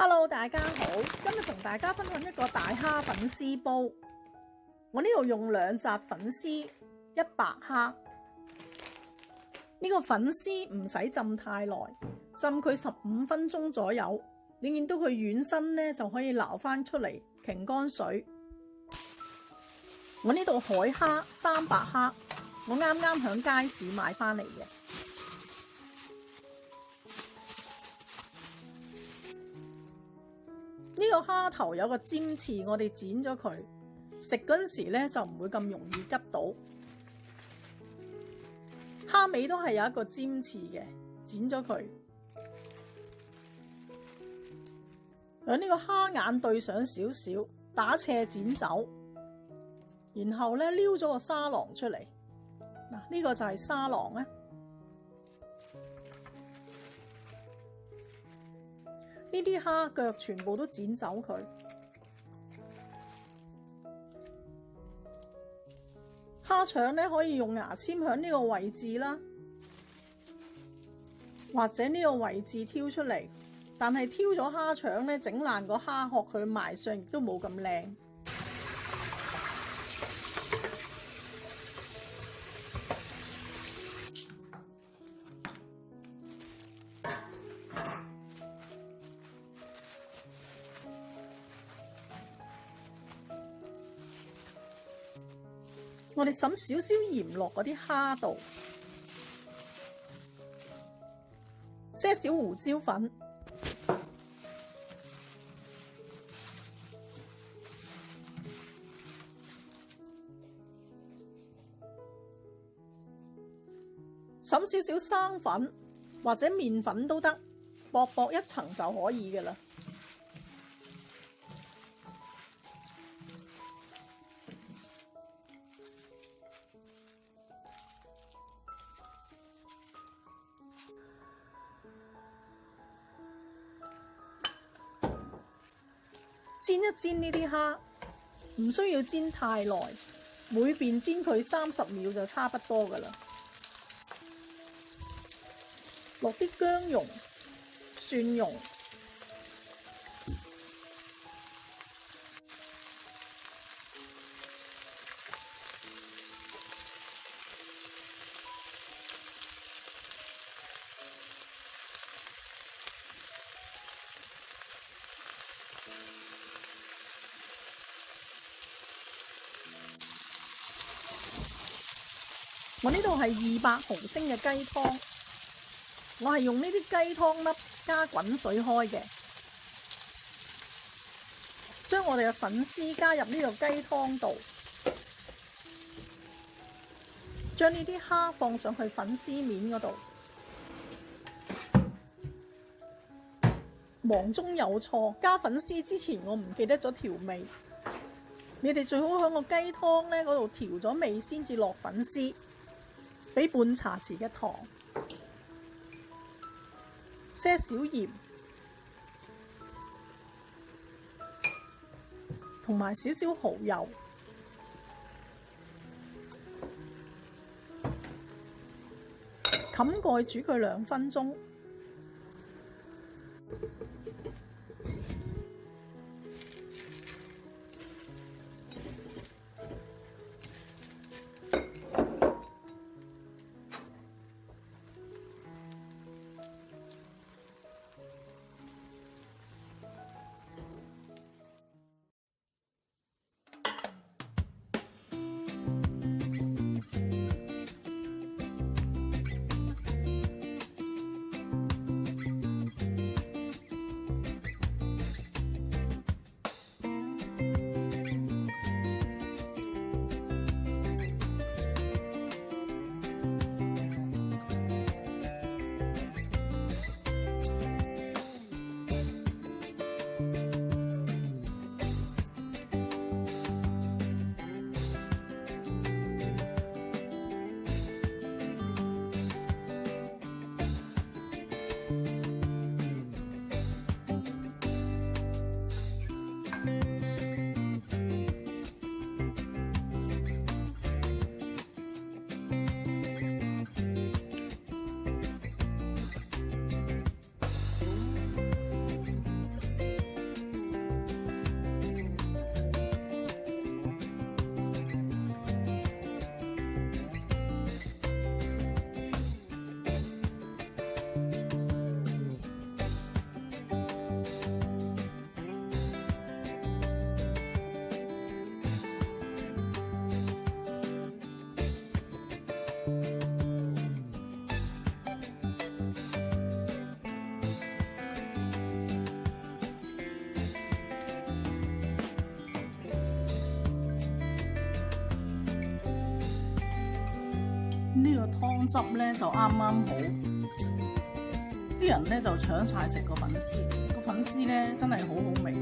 Hello， 大家好，今日同大家分享一個大蝦粉絲煲。我呢度用2紮粉絲，100蝦。呢個粉絲唔使浸太耐，浸佢15分鐘左右。你見到佢軟身呢，就可以撈翻出嚟，擎乾水。我呢度海蝦300克，我啱啱響街市買翻嚟嘅。呢個蝦頭有個尖刺，我哋剪咗佢，食嗰陣時咧就唔會咁容易拮到。蝦尾都係有一個尖刺嘅，剪咗佢。喺呢個蝦眼對上少少，打斜剪走，然後咧撩咗個沙囊出嚟。嗱，呢個就係沙囊啊。呢啲蝦腳全部都剪走佢。蝦腸咧可以用牙籤響呢個位置啦，或者呢個位置挑出嚟。但係挑咗蝦腸咧，整爛個蝦殼，佢賣相亦都冇咁靚。我哋滲少少鹽落嗰啲蝦度，些少胡椒粉，滲少少生粉或者麵粉都得，薄薄一層就可以嘅啦。煎一煎呢啲蝦，唔需要煎太耐，每邊煎佢30秒就差不多噶啦。落啲薑蓉、蒜蓉，我呢度係200毫升嘅雞湯，我係用呢啲雞湯粒加滾水開嘅，將我哋嘅粉絲加入呢個雞湯度，將呢啲蝦放上去粉絲面嗰度。忙中有錯，加粉絲之前我唔記得咗調味，你哋最好喺個雞湯呢嗰度調咗味先至落粉絲。俾半茶匙嘅糖，些少鹽，同埋少少蠔油，冚蓋煮佢2分鐘。呢個湯汁咧就啱啱好，啲人咧就搶晒食個粉絲，個粉絲咧真係好好味。